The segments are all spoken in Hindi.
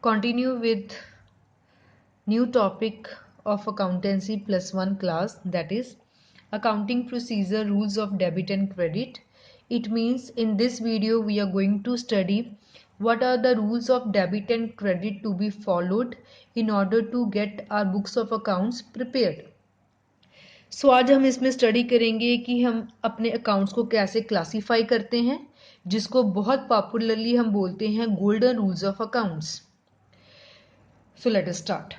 continue with new topic of accountancy plus one class, that is accounting procedure, rules of debit and credit. It means in this video we are going to study what are the rules of debit and credit to be followed in order to get our books of accounts prepared. सो आज हम इसमें स्टडी करेंगे कि हम अपने अकाउंट्स को कैसे क्लासीफाई करते हैं, जिसको बहुत पॉपुलरली हम बोलते हैं golden rules of accounts. So let us start.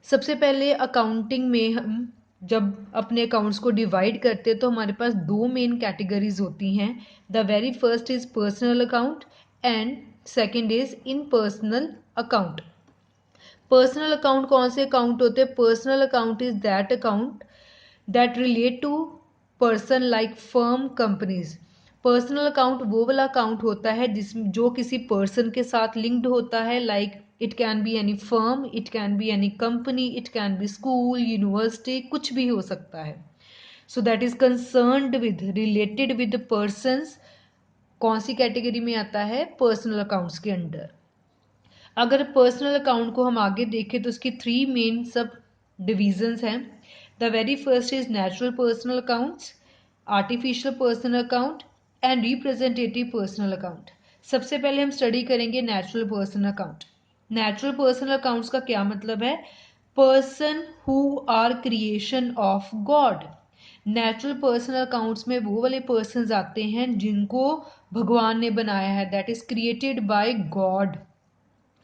सबसे पहले अकाउंटिंग में हम जब अपने अकाउंट्स को डिवाइड करते हैं तो हमारे पास दो मेन कैटेगरीज होती हैं. The very first is personal account and second is in personal account. Personal account कौन से अकाउंट होते हैं? Personal account is that account that relate to person like firm companies. Personal account वो वाला अकाउंट होता है जो किसी पर्सन के साथ लिंक्ड होता है. Like it can be any firm, it can be any company, it can be school, university, कुछ भी हो सकता है. So that is concerned with, related with persons. कौन सी कैटेगरी में आता है? पर्सनल अकाउंट्स के अंडर. अगर पर्सनल अकाउंट को हम आगे देखें तो उसकी थ्री मेन सब डिविजन्स हैं. The very first is natural personal accounts, artificial personal account and representative personal account. सबसे पहले हम स्टडी करेंगे natural personal account. Natural personal accounts का क्या मतलब है? Person who are creation of God. Natural personal accounts में वो वाले पर्सन्स आते हैं जिनको भगवान ने बनाया है, that is created by God.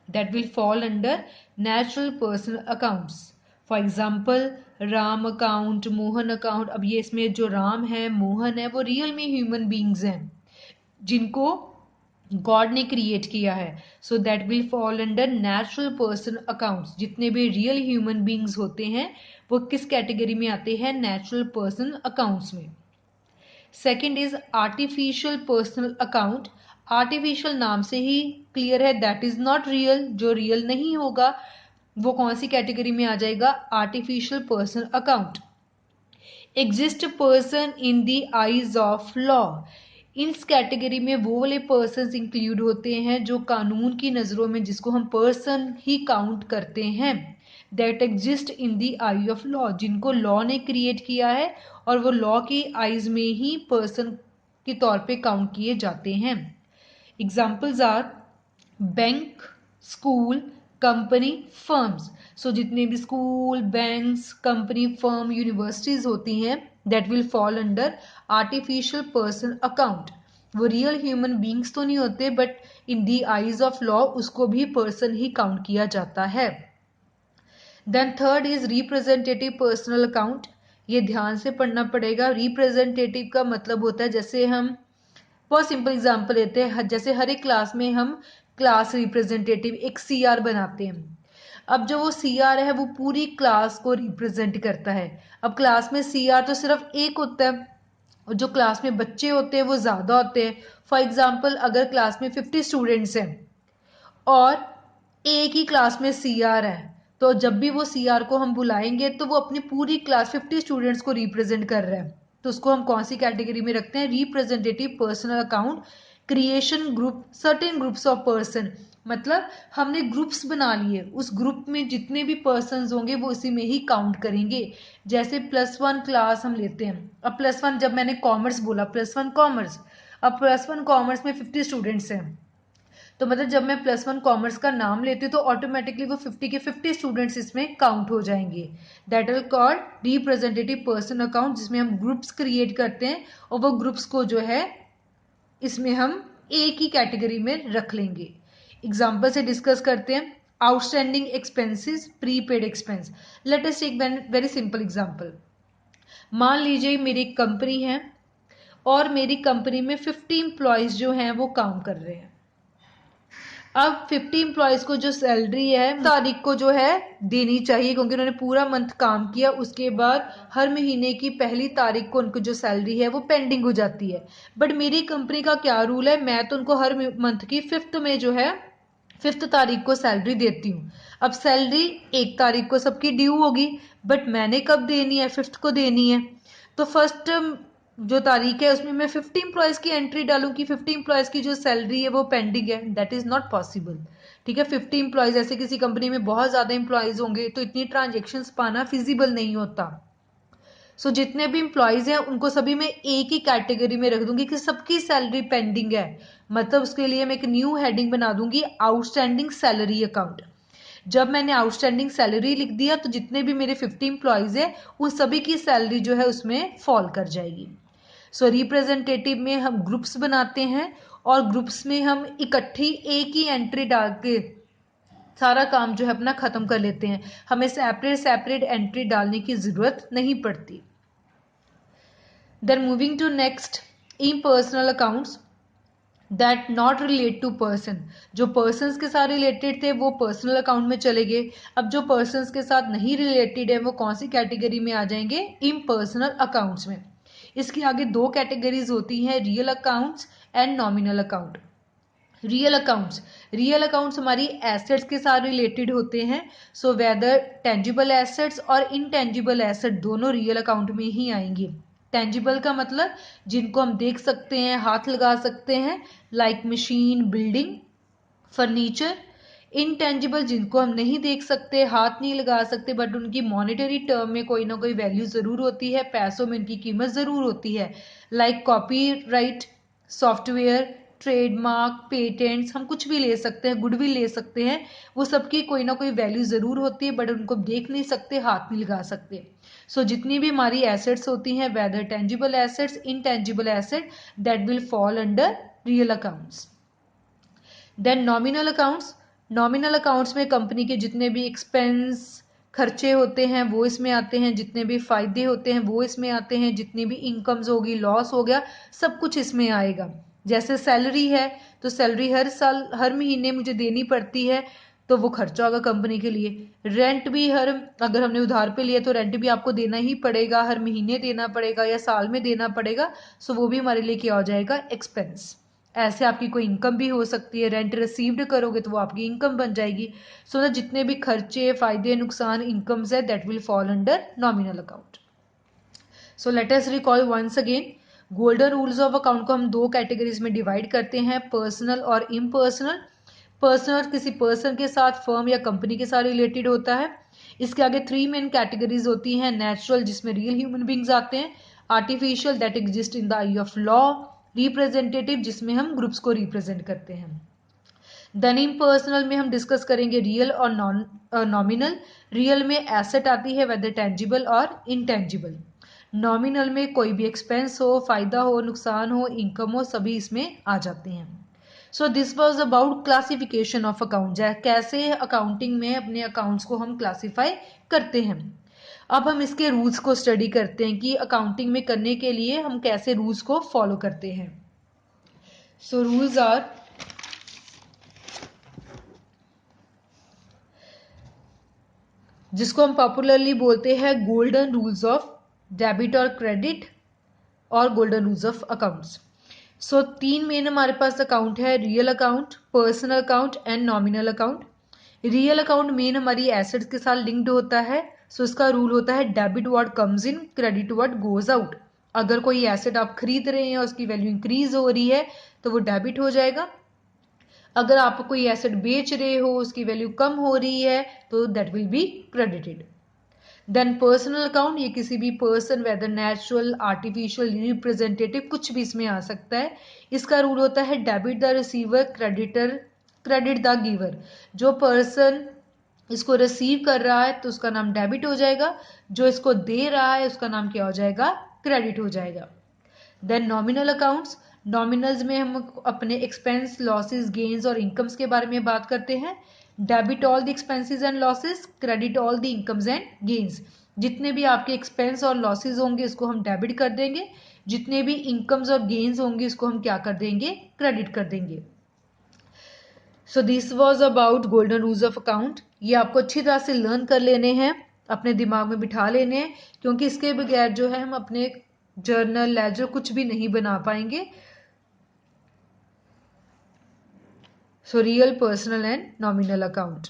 That will fall under natural personal accounts. For example Ram account, Mohan account. अब ये इसमें जो राम है, मोहन है, वो रियल में ह्यूमन बींग्स हैं जिनको गॉड ने क्रिएट किया है. So that will fall under natural person accounts. जितने भी रियल ह्यूमन बींग्स होते हैं वो किस कैटेगरी में आते हैं? नेचुरल पर्सन अकाउंट्स में. Second is artificial personal account. Artificial नाम से ही क्लियर है, दैट इज नॉट रियल. जो रियल नहीं होगा वो कौन सी कैटेगरी में आ जाएगा? Artificial person account. Exist person in the eyes of law. इस कैटेगरी में वो वाले पर्सन इंक्लूड होते हैं जो कानून की नज़रों में जिसको हम पर्सन ही काउंट करते हैं. That exist in the I of law, जिनको लॉ ने क्रिएट किया है और वो लॉ की आईज में ही पर्सन के तौर पे काउंट किए जाते हैं. Examples are bank, school, company, firms. So जितने भी school, banks, company, firm, universities होती हैं that will fall under artificial person account. वो रियल ह्यूमन बींग्स तो नहीं होते but in the eyes of law उसको भी पर्सन ही काउंट किया जाता है. Then third is representative personal account. ये ध्यान से पढ़ना पड़ेगा. रिप्रेजेंटेटिव का मतलब होता है, जैसे हम बहुत सिंपल एग्जाम्पल लेते हैं, जैसे हर एक क्लास में हम क्लास रिप्रेजेंटेटिव एक सीआर बनाते हैं. अब जो वो सीआर है वो पूरी क्लास को रिप्रेजेंट करता है. अब क्लास में सीआर तो सिर्फ एक होता है और जो क्लास में बच्चे होते हैं वो ज़्यादा होते हैं. फॉर एग्जाम्पल अगर क्लास में 50 स्टूडेंट्स हैं और एक ही क्लास में सीआर है तो जब भी वो सीआर को हम बुलाएंगे तो वो अपनी पूरी क्लास 50 स्टूडेंट्स को रिप्रेजेंट कर रहा है. तो उसको हम कौन सी कैटेगरी में रखते हैं? Representative personal account. Creation group, certain groups of person, मतलब हमने ग्रुप्स बना लिए, उस ग्रुप में जितने भी पर्सन्स होंगे वो उसी में ही काउंट करेंगे. जैसे +1 क्लास हम लेते हैं. अब +1 जब मैंने कॉमर्स बोला, +1 कॉमर्स, अब +1 कॉमर्स में 50 स्टूडेंट्स हैं तो मतलब जब मैं +1 कॉमर्स का नाम लेती हूँ तो ऑटोमेटिकली वो 50 के 50 स्टूडेंट्स इसमें काउंट हो जाएंगे. That is called representative person account, जिसमें हम ग्रुप्स क्रिएट करते हैं और वो ग्रुप्स को जो है इसमें हम एक ही कैटेगरी में रख लेंगे. एग्जाम्पल से डिस्कस करते हैं. Outstanding expenses, prepaid expense. Let us take very simple example. मान लीजिए मेरी कंपनी है और मेरी कंपनी में 50 एम्प्लॉयज जो हैं वो काम कर रहे हैं. अब 50 एम्प्लॉयज को जो सैलरी है तारीख को जो है देनी चाहिए क्योंकि उन्होंने पूरा मंथ काम किया. उसके बाद हर महीने की पहली तारीख को उनको जो सैलरी है वो पेंडिंग हो जाती है. बट मेरी कंपनी का क्या रूल है? मैं तो उनको हर मंथ की 5th में जो है 5th तारीख को सैलरी देती हूँ. अब सैलरी 1 तारीख को सबकी ड्यू होगी बट मैंने कब देनी है? 5th को देनी है. तो फर्स्ट जो तारीख है उसमें मैं 50 एम्प्लॉयज़ की एंट्री डालूं कि 50 एम्प्लॉयज़ की जो सैलरी है वो पेंडिंग है, दैट इज़ नॉट पॉसिबल। ठीक है, 50 एम्प्लॉयज़, ऐसे किसी कंपनी में बहुत ज़्यादा एम्प्लॉयज़ होंगे तो इतनी ट्रांजेक्शन्स पाना फिजिबल नहीं होता। सो जितने भी एम्प्लॉयज़ हैं उनको सभी मैं एक ही कैटेगरी में रख दूंगी कि सबकी सैलरी पेंडिंग है। मतलब उसके लिए मैं एक न्यू हेडिंग बना दूंगी, आउटस्टैंडिंग सैलरी अकाउंट। जब मैंने आउटस्टैंडिंग सैलरी लिख दिया तो जितने भी मेरे 50 एम्प्लॉयज़ है उन सभी की सैलरी जो है उसमें फॉल कर जाएगी। सो रिप्रेजेंटेटिव में हम ग्रुप्स बनाते हैं और ग्रुप्स में हम इकट्ठी एक ही एंट्री डाल के सारा काम जो है अपना खत्म कर लेते हैं, हमें सेपरेट सेपरेट एंट्री डालने की जरूरत नहीं पड़ती। Then moving to next, impersonal accounts that not relate to person. जो पर्सनस के साथ रिलेटेड थे वो पर्सनल अकाउंट में चले गए। अब जो पर्सनस के साथ नहीं रिलेटेड है वो कौन सी कैटेगरी में आ जाएंगे, इम्पर्सनल अकाउंट्स में। इसकी आगे दो कैटेगरीज होती हैं, real accounts and nominal account. Real accounts हमारी एसेट्स के साथ रिलेटेड होते हैं। सो वेदर टेंजिबल एसेट्स और इनटेंजिबल एसेट दोनों रियल अकाउंट में ही आएंगे। टेंजिबल का मतलब जिनको हम देख सकते हैं, हाथ लगा सकते हैं, like machine, building, furniture. Intangible जिनको हम नहीं देख सकते, हाथ नहीं लगा सकते, बट उनकी मॉनेटरी टर्म में कोई ना कोई वैल्यू जरूर होती है, पैसों में उनकी कीमत जरूर होती है, like copyright, software, trademark, patents, हम कुछ भी ले सकते हैं, गुडविल ले सकते हैं। वो सबकी कोई ना कोई वैल्यू जरूर होती है बट उनको देख नहीं सकते, हाथ नहीं लगा सकते। सो जितनी भी हमारी एसेट्स होती हैं, whether tangible assets, intangible asset, that will fall under real accounts. Then nominal accounts में कंपनी के जितने भी एक्सपेंस, खर्चे होते हैं वो इसमें आते हैं, जितने भी फायदे होते हैं वो इसमें आते हैं, जितनी भी इनकम्स होगी, लॉस हो गया, सब कुछ इसमें आएगा। जैसे सैलरी है तो सैलरी हर साल हर महीने मुझे देनी पड़ती है, तो वो खर्चा होगा कंपनी के लिए। रेंट भी अगर हमने उधार पे लिया तो रेंट भी आपको देना ही पड़ेगा, हर महीने देना पड़ेगा या साल में देना पड़ेगा। सो वो भी हमारे लिए क्या हो जाएगा, एक्सपेंस। ऐसे आपकी कोई इनकम भी हो सकती है, रेंट रिसीव्ड करोगे तो वो आपकी इनकम बन जाएगी। सो जितने भी खर्चे, फायदे, नुकसान, इनकम्स है, that will fall under nominal account. So let us recall once again, golden rules of account को हम दो कैटेगरीज में डिवाइड करते हैं, पर्सनल और इम्पर्सनल। पर्सनल किसी पर्सन के साथ, फर्म या कंपनी के साथ रिलेटेड होता है। इसके आगे थ्री मेन कैटेगरीज होती हैं, नेचुरल जिसमें रियल ह्यूमन बींग्स आते हैं, artificial that exist in the I of law, representative जिसमें हम ग्रुप्स को रिप्रेजेंट करते हैं। देन इम्पर्सनल में हम डिस्कस करेंगे रियल और नॉमिनल। रियल में एसेट आती है, वेदर टेंजिबल और इनटेंजिबल। नॉमिनल में कोई भी एक्सपेंस हो, फायदा हो, नुकसान हो, इनकम हो, सभी इसमें आ जाते हैं। So this was about classification of account, कैसे अकाउंटिंग में अपने अकाउंट्स को हम क्लासीफाई करते हैं। अब हम इसके रूल्स को स्टडी करते हैं कि अकाउंटिंग में करने के लिए हम कैसे रूल्स को फॉलो करते हैं। सो रूल्स आर, जिसको हम पॉपुलरली बोलते हैं गोल्डन रूल्स ऑफ डेबिट और क्रेडिट और गोल्डन रूल्स ऑफ अकाउंट्स। सो तीन मेन हमारे पास अकाउंट है, real account, personal account and nominal account. Real account main हमारी एसेट्स के साथ लिंक्ड होता है। सो इसका रूल होता है debit what comes in, credit what goes out. अगर कोई एसेट आप खरीद रहे हैं और उसकी वैल्यू इंक्रीज हो रही है तो वो डेबिट हो जाएगा। अगर आप कोई एसेट बेच रहे हो, उसकी वैल्यू कम हो रही है तो that will be credited. Then personal account, ये किसी भी person, whether natural, artificial, representative, कुछ भी इसमें आ सकता है। इसका रूल होता है debit the receiver, credit the giver. जो पर्सन इसको रिसीव कर रहा है तो उसका नाम डेबिट हो जाएगा, जो इसको दे रहा है उसका नाम क्या हो जाएगा, क्रेडिट हो जाएगा। देन नॉमिनल अकाउंट्स, नॉमिनल्स में हम अपने एक्सपेंस, लॉसेस, गेन्स और इनकम्स के बारे में बात करते हैं। Debit all the expenses and losses, credit all the incomes and gains. जितने भी आपके एक्सपेंस और लॉसेस होंगे उसको हम डेबिट कर देंगे, जितने भी इनकम्स और गेन्स होंगे उसको हम क्या कर देंगे, क्रेडिट कर देंगे। So this was about golden rules of account. ये आपको अच्छी तरह से लर्न कर लेने हैं, अपने दिमाग में बिठा लेने हैं, क्योंकि इसके बगैर जो है हम अपने जर्नल, लेजर कुछ भी नहीं बना पाएंगे। So real, personal and nominal account.